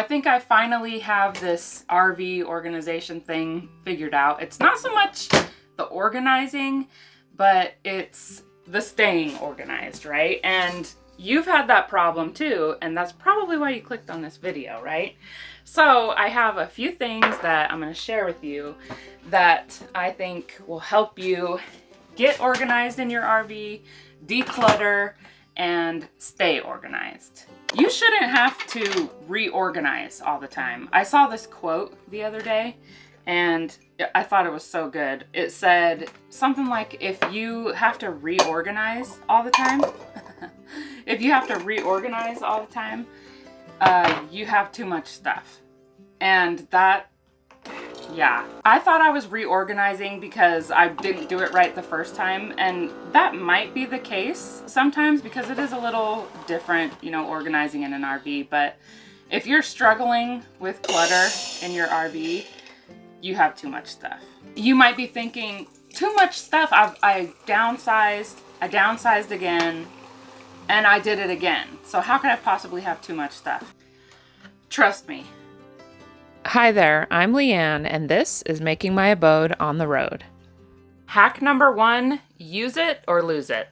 I think I finally have this RV organization thing figured out. It's not so much the organizing, but it's the staying organized, right? And you've had that problem too, and that's probably why you clicked on this video, right? So I have a few things that I'm going to share with you that I think will help you get organized in your RV, declutter, and stay organized. You shouldn't have to reorganize all the time. I saw this quote the other day and I thought it was so good. It said something like, if you have to reorganize all the time, if you have to reorganize all the time, you have too much stuff. And that, yeah. I thought I was reorganizing because I didn't do it right the first time, and that might be the case sometimes because it is a little different, you know, organizing in an RV. But if you're struggling with clutter in your RV, you have too much stuff. You might be thinking, too much stuff. I downsized again, and I did it again. So how could I possibly have too much stuff? Trust me. Hi there, I'm Leanne, and this is Making My Abode on the Road. Hack number 1, use it or lose it.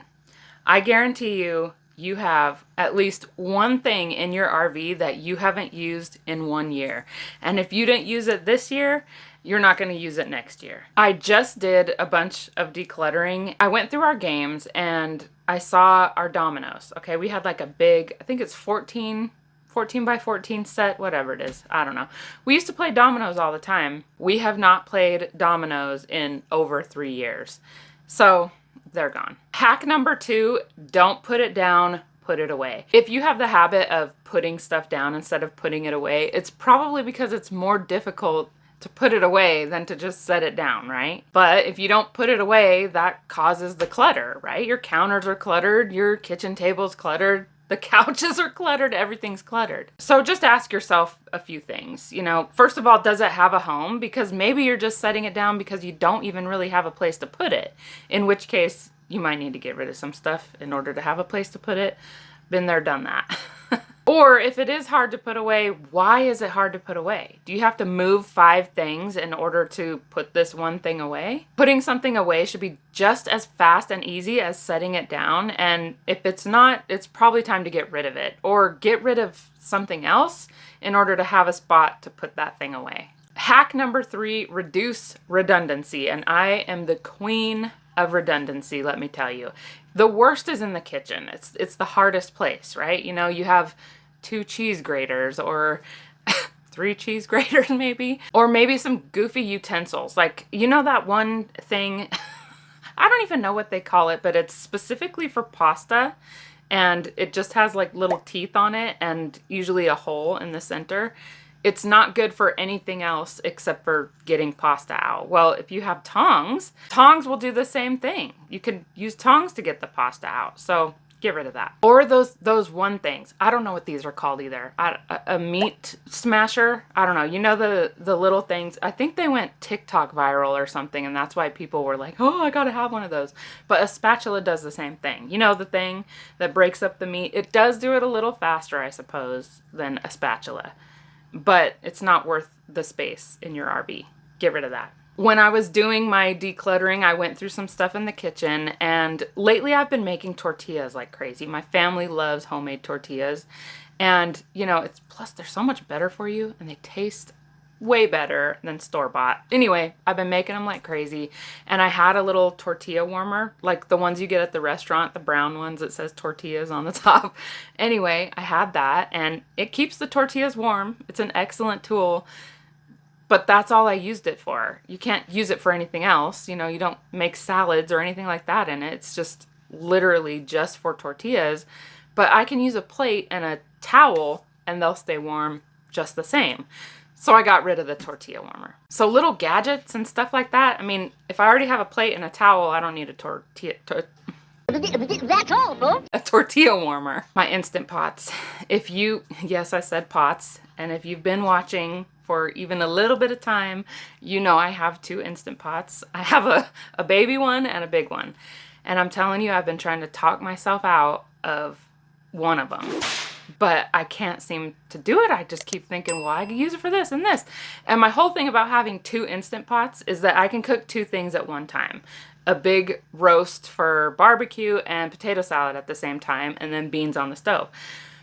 I guarantee you, you have at least one thing in your RV that you haven't used in 1 year. And if you didn't use it this year, you're not going to use it next year. I just did a bunch of decluttering. I went through our games and I saw our dominoes. Okay, we had like a big, I think it's 14 by 14 set, whatever it is. I don't know. We used to play dominoes all the time. We have not played dominoes in over 3 years. So they're gone. Hack number 2, don't put it down, put it away. If you have the habit of putting stuff down instead of putting it away, it's probably because it's more difficult to put it away than to just set it down, right? But if you don't put it away, that causes the clutter, right? Your counters are cluttered, your kitchen table's cluttered, the couches are cluttered, everything's cluttered. So just ask yourself a few things. You know, first of all, does it have a home? Because maybe you're just setting it down because you don't even really have a place to put it. In which case, you might need to get rid of some stuff in order to have a place to put it. Been there, done that. Or if it is hard to put away, why is it hard to put away? Do you have to move 5 things in order to put this one thing away? Putting something away should be just as fast and easy as setting it down. And if it's not, it's probably time to get rid of it or get rid of something else in order to have a spot to put that thing away. Hack number 3, reduce redundancy. And I am the queen of redundancy, let me tell you. The worst is in the kitchen. It's the hardest place, right? You know, you have 2 cheese graters or 3 cheese graters maybe, or maybe some goofy utensils. Like, you know that one thing, I don't even know what they call it, but it's specifically for pasta and it just has like little teeth on it and usually a hole in the center. It's not good for anything else except for getting pasta out. Well, if you have tongs, tongs will do the same thing. You could use tongs to get the pasta out. So get rid of that. Or those one things. I don't know what these are called either. A meat smasher. I don't know. You know the little things. I think they went TikTok viral or something, and that's why people were like, oh, I gotta have one of those. But a spatula does the same thing. You know, the thing that breaks up the meat. It does do it a little faster, I suppose, than a spatula. But it's not worth the space in your RV. Get rid of that. When I was doing my decluttering, I went through some stuff in the kitchen, and lately I've been making tortillas like crazy. My family loves homemade tortillas, and you know, plus they're so much better for you, and they taste way better than store-bought. Anyway, I've been making them like crazy, and I had a little tortilla warmer, like the ones you get at the restaurant, the brown ones that says tortillas on the top. Anyway, I had that, and it keeps the tortillas warm. It's an excellent tool, but that's all I used it for. You can't use it for anything else. You know, you don't make salads or anything like that in it. It's just literally just for tortillas, but I can use a plate and a towel, and they'll stay warm just the same. So I got rid of the tortilla warmer. So little gadgets and stuff like that. I mean, if I already have a plate and a towel, I don't need a tortilla. That's all, folks. A tortilla warmer. My Instant Pots. Yes, I said pots. And if you've been watching for even a little bit of time, you know I have 2 Instant Pots. I have a baby one and a big one. And I'm telling you, I've been trying to talk myself out of one of them. but I can't seem to do it. I just keep thinking, well, I can use it for this and this. And my whole thing about having 2 Instant Pots is that I can cook 2 things at one time. A big roast for barbecue and potato salad at the same time, and then beans on the stove.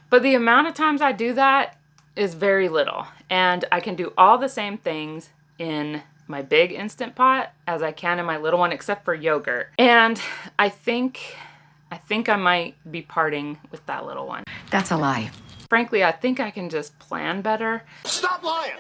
But the amount of times I do that is very little. And I can do all the same things in my big Instant Pot as I can in my little one, except for yogurt. And I think I might be parting with that little one. That's a lie. Frankly, I think I can just plan better. Stop lying!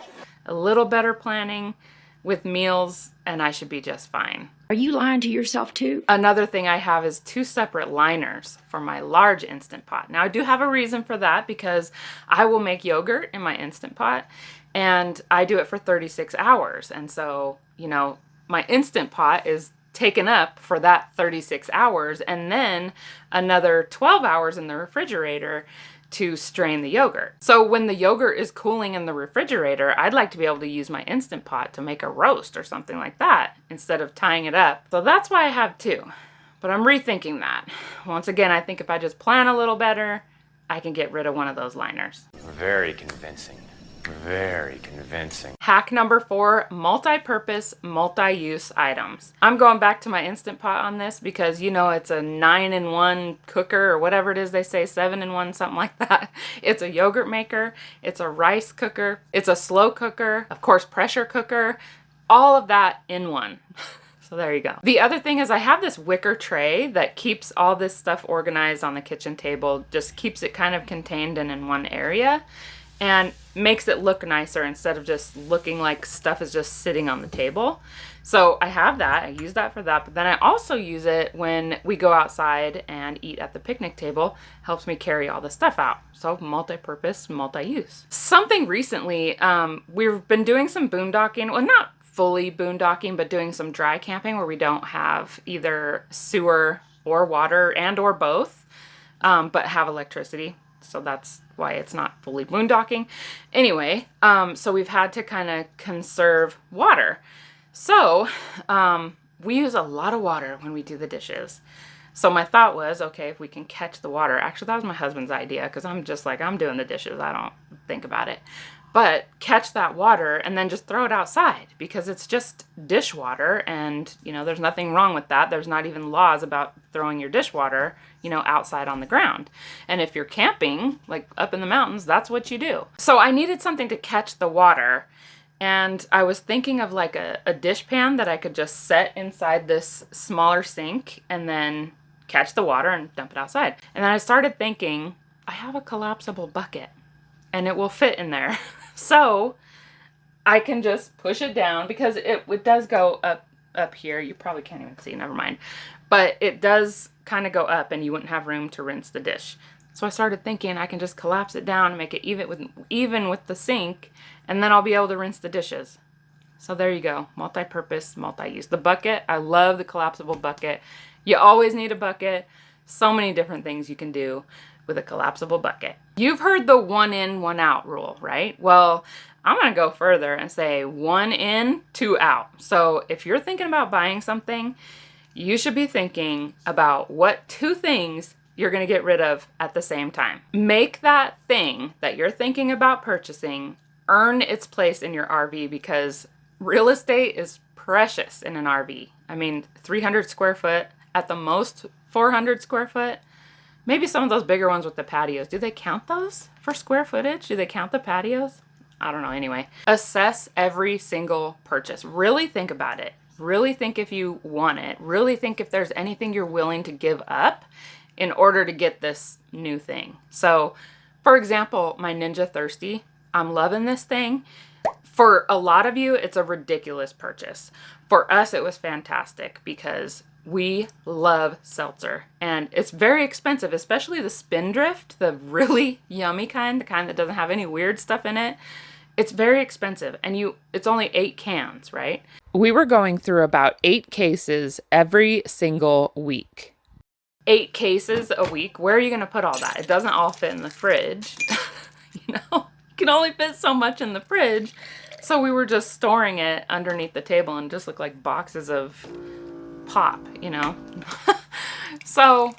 A little better planning with meals, and I should be just fine. Are you lying to yourself too? Another thing I have is 2 separate liners for my large Instant Pot. Now, I do have a reason for that because I will make yogurt in my Instant Pot, and I do it for 36 hours. And so, you know, my Instant Pot is taken up for that 36 hours, and then another 12 hours in the refrigerator to strain the yogurt. So when the yogurt is cooling in the refrigerator, I'd like to be able to use my Instant Pot to make a roast or something like that instead of tying it up. So that's why I have 2. But I'm rethinking that. Once again, I think if I just plan a little better, I can get rid of one of those liners. Very convincing. Very convincing. Hack number 4, multi-purpose, multi-use items. I'm going back to my Instant Pot on this because, you know, it's a 9-in-1 cooker or whatever it is they say, 7-in-1, something like that. It's a yogurt maker, it's a rice cooker, it's a slow cooker, of course, pressure cooker, all of that in one. So there you go. The other thing is I have this wicker tray that keeps all this stuff organized on the kitchen table, just keeps it kind of contained and in one area, and makes it look nicer instead of just looking like stuff is just sitting on the table. So I have that, I use that for that, but then I also use it when we go outside and eat at the picnic table. Helps me carry all the stuff out. So multi-purpose, multi-use. Something recently, we've been doing some boondocking, well, not fully boondocking, but doing some dry camping where we don't have either sewer or water and or both, but have electricity. So that's why it's not fully boondocking. Anyway, so we've had to kind of conserve water. So we use a lot of water when we do the dishes. So my thought was, okay, if we can catch the water. Actually, that was my husband's idea because I'm just like, I'm doing the dishes. I don't think about it. But catch that water and then just throw it outside because it's just dishwater, and you know there's nothing wrong with that. There's not even laws about throwing your dishwater, you know, outside on the ground. And if you're camping, like up in the mountains, that's what you do. So I needed something to catch the water, and I was thinking of like a dishpan that I could just set inside this smaller sink and then catch the water and dump it outside. And then I started thinking, I have a collapsible bucket and it will fit in there. So I can just push it down because it does go up here. You probably can't even see, never mind. But it does kind of go up and you wouldn't have room to rinse the dish. So I started thinking I can just collapse it down and make it even with the sink, and then I'll be able to rinse the dishes. So there you go, multi-purpose, multi-use. The bucket, I love the collapsible bucket. You always need a bucket. So many different things you can do with a collapsible bucket. You've heard the 1 in, 1 out rule, right? Well, I'm gonna go further and say 1 in, 2 out. So if you're thinking about buying something, you should be thinking about what 2 things you're gonna get rid of at the same time. Make that thing that you're thinking about purchasing earn its place in your RV, because real estate is precious in an RV. I mean, 300 square foot, at the most 400 square foot. Maybe some of those bigger ones with the patios. Do they count those for square footage? Do they count the patios? I don't know. Anyway, assess every single purchase. Really think about it. Really think if you want it. Really think if there's anything you're willing to give up in order to get this new thing. So, for example, my Ninja THIRSTI. I'm loving this thing. For a lot of you, it's a ridiculous purchase. For us, it was fantastic because we love seltzer, and it's very expensive, especially the Spindrift, the really yummy kind, the kind that doesn't have any weird stuff in it. It's very expensive, and it's only 8 cans, right? We were going through about 8 cases every single week. 8 cases a week? Where are you going to put all that? It doesn't all fit in the fridge. You know, you can only fit so much in the fridge. So we were just storing it underneath the table and just looked like boxes of pop, you know. So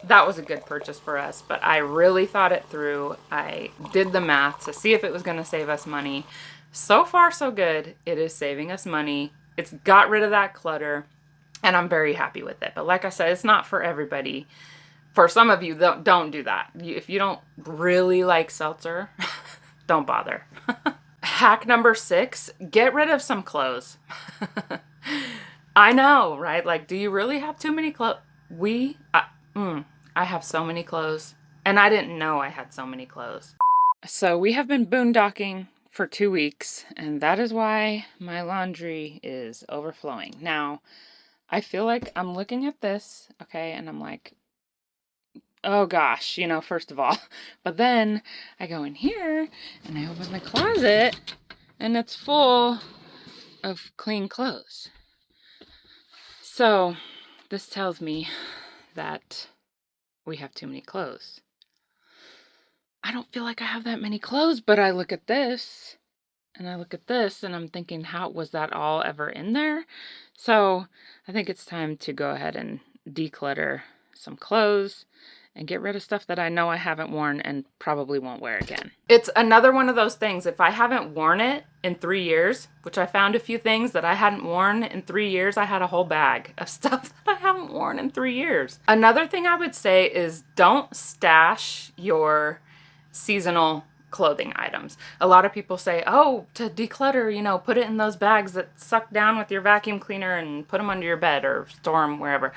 that was a good purchase for us, but I really thought it through. I did the math to see if it was going to save us money. So far, so good. It is saving us money. It's got rid of that clutter, and I'm very happy with it. But like I said, it's not for everybody. For some of you, don't do that. If you don't really like seltzer, don't bother. Hack number 6, get rid of some clothes. I know, right? Like, do you really have too many clothes? I have so many clothes, and I didn't know I had so many clothes. So we have been boondocking for 2 weeks, and that is why my laundry is overflowing. Now, I feel like I'm looking at this, okay, and I'm like, oh gosh, you know, first of all. But then I go in here and I open the closet and it's full of clean clothes. So this tells me that we have too many clothes. I don't feel like I have that many clothes, but I look at this and I look at this and I'm thinking, how was that all ever in there? So I think it's time to go ahead and declutter some clothes and get rid of stuff that I know I haven't worn and probably won't wear again. It's another one of those things. If I haven't worn it in 3 years, which I found a few things that I hadn't worn in 3 years, I had a whole bag of stuff that I haven't worn in 3 years. Another thing I would say is don't stash your seasonal clothing items. A lot of people say, oh, to declutter, you know, put it in those bags that suck down with your vacuum cleaner and put them under your bed or store them wherever.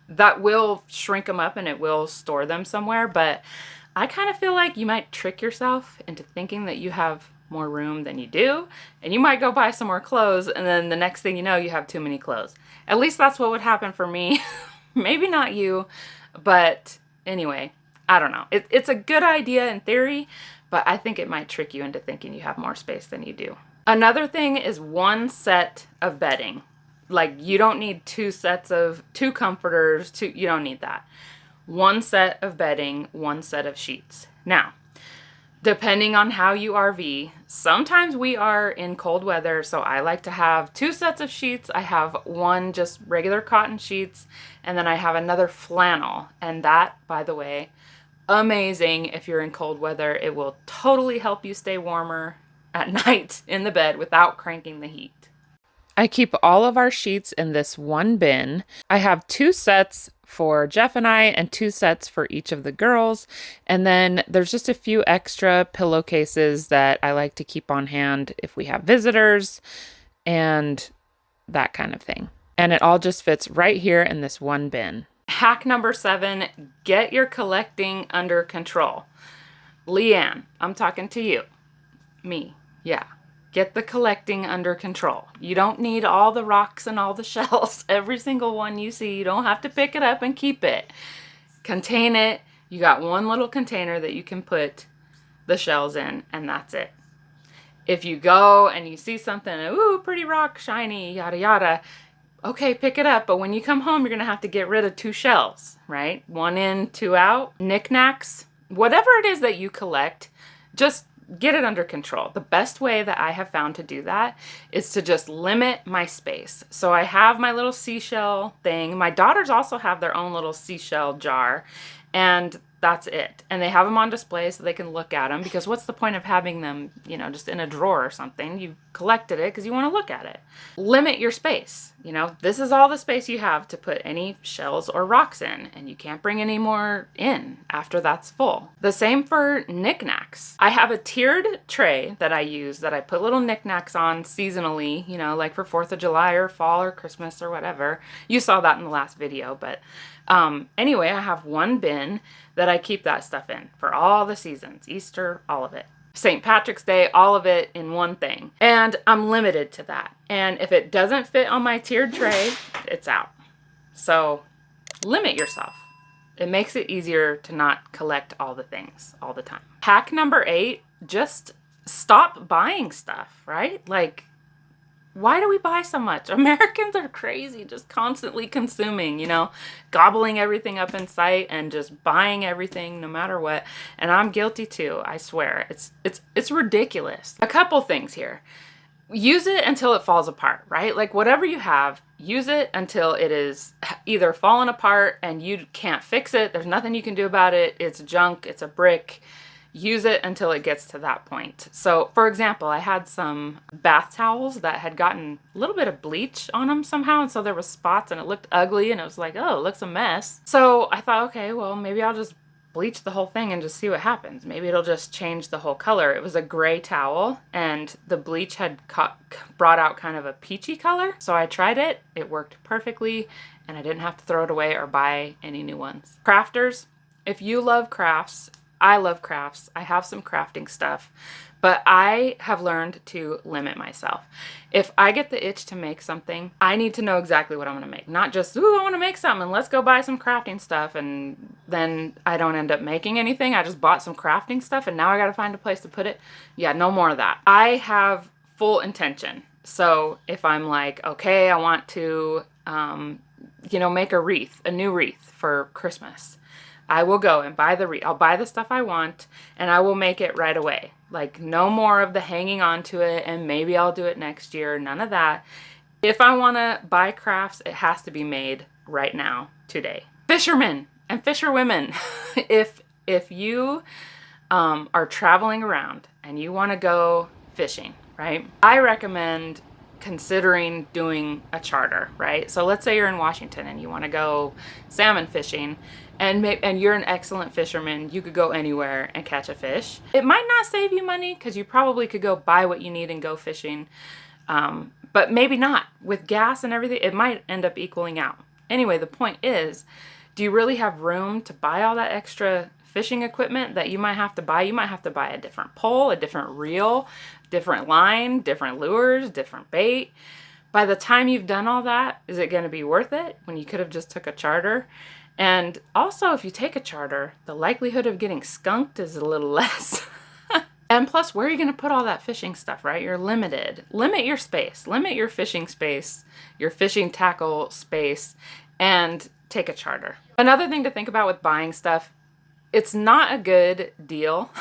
That will shrink them up and it will store them somewhere, but I kind of feel like you might trick yourself into thinking that you have more room than you do, and you might go buy some more clothes, and then the next thing you know, you have too many clothes. At least that's what would happen for me. Maybe not you, but anyway, I don't know. It's a good idea in theory, but I think it might trick you into thinking you have more space than you do. Another thing is one set of bedding. Like, you don't need 2 sets of 2 comforters, you don't need that. 1 set of bedding, 1 set of sheets. Now, depending on how you RV, sometimes we are in cold weather, so I like to have 2 sets of sheets. I have 1 just regular cotton sheets, and then I have another flannel. And that, by the way, amazing if you're in cold weather. It will totally help you stay warmer at night in the bed without cranking the heat. I keep all of our sheets in this one bin. I have 2 sets for Jeff and I and 2 sets for each of the girls. And then there's just a few extra pillowcases that I like to keep on hand if we have visitors and that kind of thing. And it all just fits right here in this one bin. Hack number 7, get your collecting under control. Leanne, I'm talking to you. Me, yeah. Get the collecting under control. You don't need all the rocks and all the shells. Every single one you see, you don't have to pick it up and keep it. Contain it. You got one little container that you can put the shells in, and that's it. If you go and you see something, ooh, pretty rock, shiny, yada, yada, okay, pick it up. But when you come home, you're going to have to get rid of 2 shells, right? 1 in, 2 out. Knickknacks, whatever it is that you collect, just get it under control. The best way that I have found to do that is to just limit my space. So I have my little seashell thing. My daughters also have their own little seashell jar, and that's it. And they have them on display so they can look at them, because what's the point of having them, you know, just in a drawer or something? You collected it because you want to look at it. Limit your space. You know, this is all the space you have to put any shells or rocks in, and you can't bring any more in after that's full. The same for knickknacks. I have a tiered tray that I use that I put little knickknacks on seasonally, you know, like for 4th of July or fall or Christmas or whatever. You saw that in the last video, but anyway, I have 1 bin that I keep that stuff in for all the seasons, Easter, all of it. St. Patrick's Day, all of it in one thing. And I'm limited to that. And if it doesn't fit on my tiered tray, it's out. So limit yourself. It makes it easier to not collect all the things all the time. Hack number 8, just stop buying stuff, right? Like, why do we buy so much? Americans are crazy, just constantly consuming, you know, gobbling everything up in sight and just buying everything no matter what. And I'm guilty too, I swear. It's ridiculous. A couple things here. use it until it falls apart, right? Like whatever you have, use it until it is either fallen apart and you can't fix it. There's nothing you can do about it. It's junk, it's a brick. Use it until it gets to that point. So for example, I had some bath towels that had gotten a little bit of bleach on them somehow. And so there was spots and it looked ugly and it was like, oh, it looks a mess. So I thought, okay, well, maybe I'll just bleach the whole thing and just see what happens. Maybe it'll just change the whole color. It was a gray towel and the bleach had brought out kind of a peachy color. So I tried it. It worked perfectly and I didn't have to throw it away or buy any new ones. Crafters, if you love crafts, I love crafts. I have some crafting stuff, but I have learned to limit myself. If I get the itch to make something, I need to know exactly what I'm going to make. Not just, ooh, I want to make something and let's go buy some crafting stuff. And then I don't end up making anything. I just bought some crafting stuff and now I got to find a place to put it. Yeah, no more of that. I have full intention. So if I'm like, okay, I want to, make a wreath, a new wreath for Christmas. I will go and buy the wreath. I'll buy the stuff I want and I will make it right away. Like no more of the hanging on to it and maybe I'll do it next year. None of that. If I want to buy crafts, it has to be made right now, today. Fishermen and fisherwomen, if you are traveling around and you want to go fishing, right? I recommend considering doing a charter, right? So let's say you're in Washington and you want to go salmon fishing and you're an excellent fisherman. You could go anywhere and catch a fish. It might not save you money because you probably could go buy what you need and go fishing. But maybe not. With gas and everything, it might end up equaling out. Anyway, the point is, do you really have room to buy all that extra fishing equipment that you might have to buy? You might have to buy a different pole, a different reel, different line, different lures, different bait. By the time you've done all that, is it going to be worth it when you could have just took a charter? And also, if you take a charter, the likelihood of getting skunked is a little less. And plus, where are you going to put all that fishing stuff, right? You're limited. Limit your space. Limit your fishing space, your fishing tackle space, and take a charter. Another thing to think about with buying stuff, it's not a good deal.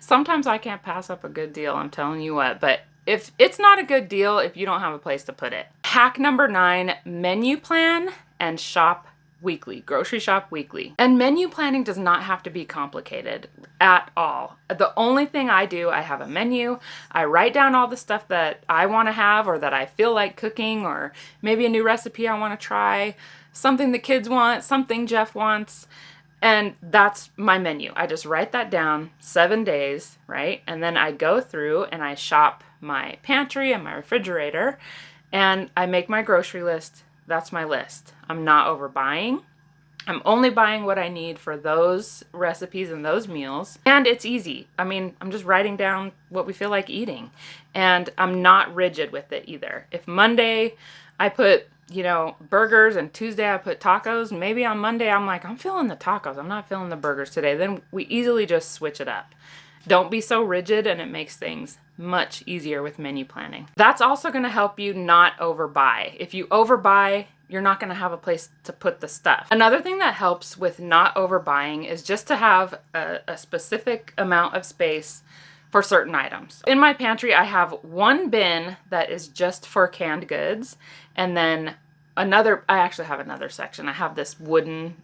Sometimes I can't pass up a good deal, I'm telling you what, but if it's not a good deal if you don't have a place to put it. Hack number 9, menu plan and shop weekly, grocery shop weekly. And menu planning does not have to be complicated at all. The only thing I do, I have a menu. I write down all the stuff that I want to have or that I feel like cooking, or maybe a new recipe I want to try, something the kids want, something Jeff wants. And that's my menu. I just write that down, 7 days, right? And then I go through and I shop my pantry and my refrigerator and I make my grocery list. That's my list. I'm not overbuying. I'm only buying what I need for those recipes and those meals. And it's easy. I mean, I'm just writing down what we feel like eating. And I'm not rigid with it either. If Monday I put, burgers and Tuesday I put tacos, maybe on Monday I'm like, I'm feeling the tacos. I'm not feeling the burgers today. Then we easily just switch it up. Don't be so rigid, and it makes things much easier with menu planning. That's also going to help you not overbuy. If you overbuy, you're not going to have a place to put the stuff. Another thing that helps with not overbuying is just to have a specific amount of space for certain items. In my pantry, I have one bin that is just for canned goods, and then I actually have another section. I have this wooden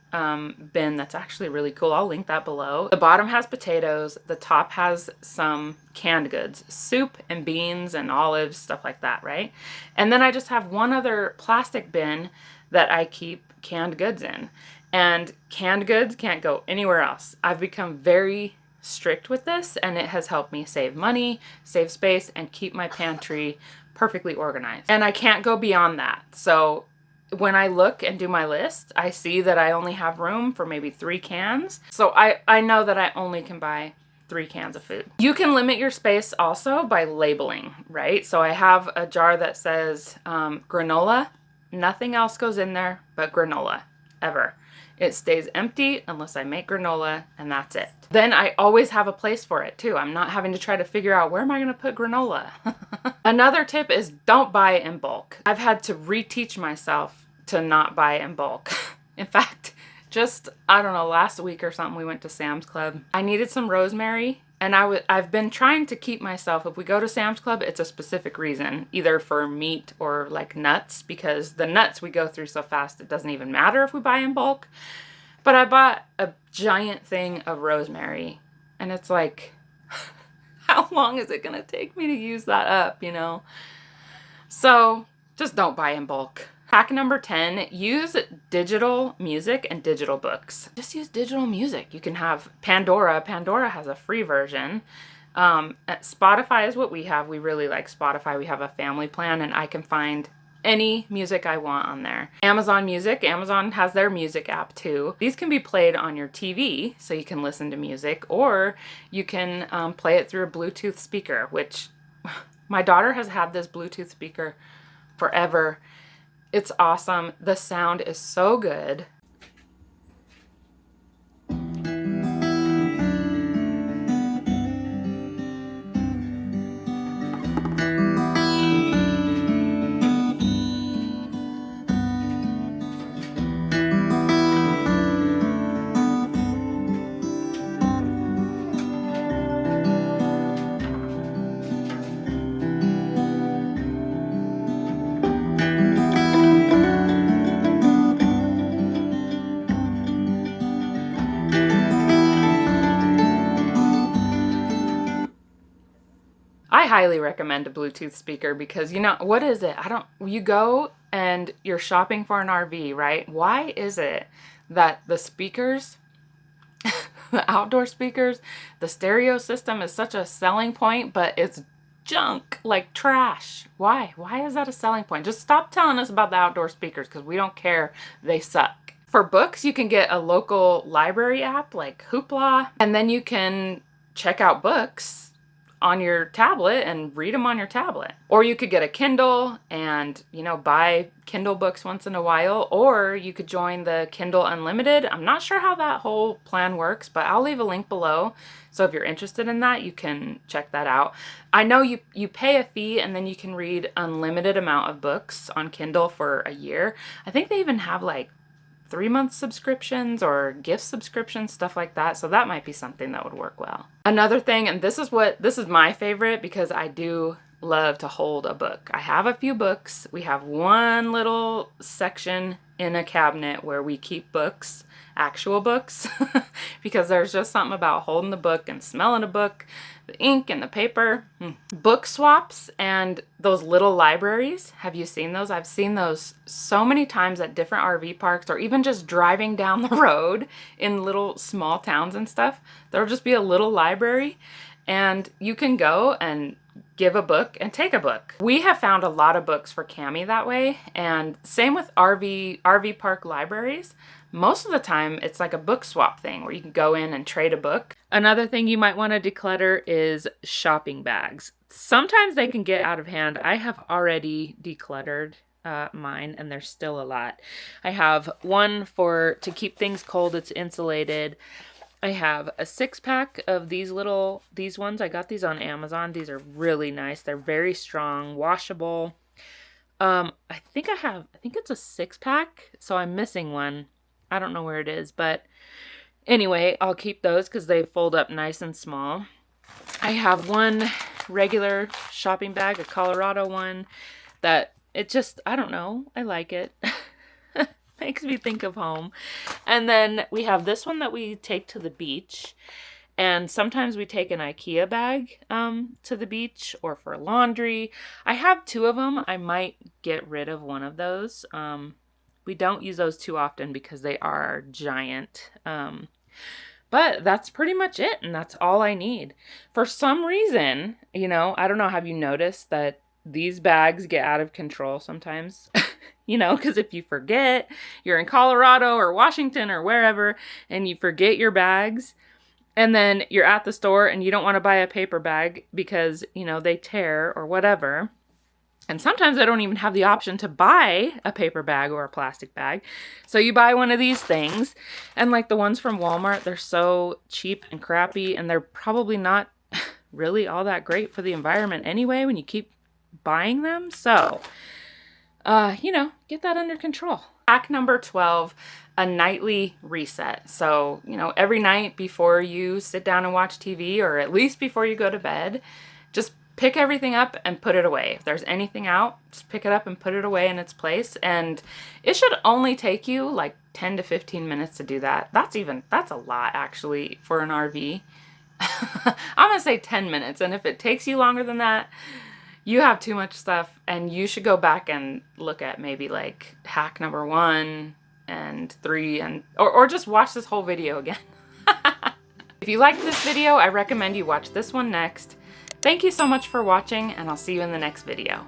bin that's actually really cool. I'll link that below. The bottom has potatoes. The top has some canned goods, soup and beans and olives, stuff like that, right? And then I just have one other plastic bin that I keep canned goods in. And canned goods can't go anywhere else. I've become very strict with this, and it has helped me save money, save space, and keep my pantry perfectly organized. And I can't go beyond that. So when I look and do my list, I see that I only have room for maybe 3 cans. So I know that I only can buy 3 cans of food. You can limit your space also by labeling, right? So I have a jar that says granola. Nothing else goes in there but granola, ever. It stays empty unless I make granola, and that's it. Then I always have a place for it too. I'm not having to try to figure out, where am I going to put granola? Another tip is don't buy in bulk. I've had to reteach myself to not buy in bulk. In fact, just, I don't know, last week or something, we went to Sam's Club. I needed some rosemary And I've been trying to keep myself, if we go to Sam's Club, it's a specific reason, either for meat or like nuts, because the nuts we go through so fast it doesn't even matter if we buy in bulk. But I bought a giant thing of rosemary, and it's like, how long is it gonna take me to use that up, you know? So just don't buy in bulk. Hack number 10, use digital music and digital books. Just use digital music. You can have Pandora. Pandora has a free version. Spotify is what we have. We really like Spotify. We have a family plan, and I can find any music I want on there. Amazon Music. Amazon has their music app too. These can be played on your TV, so you can listen to music, or you can play it through a Bluetooth speaker, which my daughter has had this Bluetooth speaker forever. It's awesome. The sound is so good. I highly recommend a Bluetooth speaker because, you know, what is it? You go and you're shopping for an RV, right? Why is it that the speakers, the outdoor speakers, the stereo system is such a selling point, but it's junk, like trash? Why? Why is that a selling point? Just stop telling us about the outdoor speakers because we don't care. They suck. For books, you can get a local library app like Hoopla, and then you can check out books on your tablet and read them on your tablet. Or you could get a Kindle and, you know, buy Kindle books once in a while, or you could join the Kindle Unlimited. I'm not sure how that whole plan works, but I'll leave a link below. So if you're interested in that, you can check that out. I know you pay a fee and then you can read unlimited amount of books on Kindle for a year. I think they even have like 3-month subscriptions or gift subscriptions, stuff like that. So that might be something that would work well. Another thing, and this is my favorite because I do love to hold a book. I have a few books. We have one little section in a cabinet where we keep books, actual books, because there's just something about holding the book and smelling a book, the ink and the paper. Book swaps and those little libraries. Have you seen those? I've seen those so many times at different RV parks, or even just driving down the road in little small towns and stuff. There'll just be a little library and you can go and give a book and take a book. We have found a lot of books for Cami that way, and same with RV park libraries. Most of the time it's like a book swap thing where you can go in and trade a book. Another thing you might want to declutter is shopping bags. Sometimes they can get out of hand. I have already decluttered mine, and there's still a lot. I have one to keep things cold. It's insulated. I have a 6-pack of these ones. I got these on Amazon. These are really nice. They're very strong, washable. I think it's a 6-pack, so I'm missing one. I don't know where it is, but anyway, I'll keep those because they fold up nice and small. I have one regular shopping bag, a Colorado one, that it just, I don't know, I like it. Makes me think of home. And then we have this one that we take to the beach, and sometimes we take an IKEA bag to the beach or for laundry. I have 2 of them. I might get rid of one of those. We don't use those too often because they are giant. But that's pretty much it, and that's all I need. For some reason, you know, I don't know, have you noticed that these bags get out of control sometimes? You know, because if you forget, you're in Colorado or Washington or wherever, and you forget your bags, and then you're at the store and you don't want to buy a paper bag because, you know, they tear or whatever. And sometimes I don't even have the option to buy a paper bag or a plastic bag. So you buy one of these things, and like the ones from Walmart, they're so cheap and crappy, and they're probably not really all that great for the environment anyway when you keep buying them. So you know, get that under control. Hack number 12, a nightly reset. So, you know, every night before you sit down and watch TV, or at least before you go to bed, just pick everything up and put it away. If there's anything out, just pick it up and put it away in its place. And it should only take you like 10 to 15 minutes to do that. That's a lot actually for an RV. I'm gonna say 10 minutes. And if it takes you longer than that, you have too much stuff, and you should go back and look at maybe like hack number 1 and 3, and or just watch this whole video again. If you liked this video, I recommend you watch this one next. Thank you so much for watching, and I'll see you in the next video.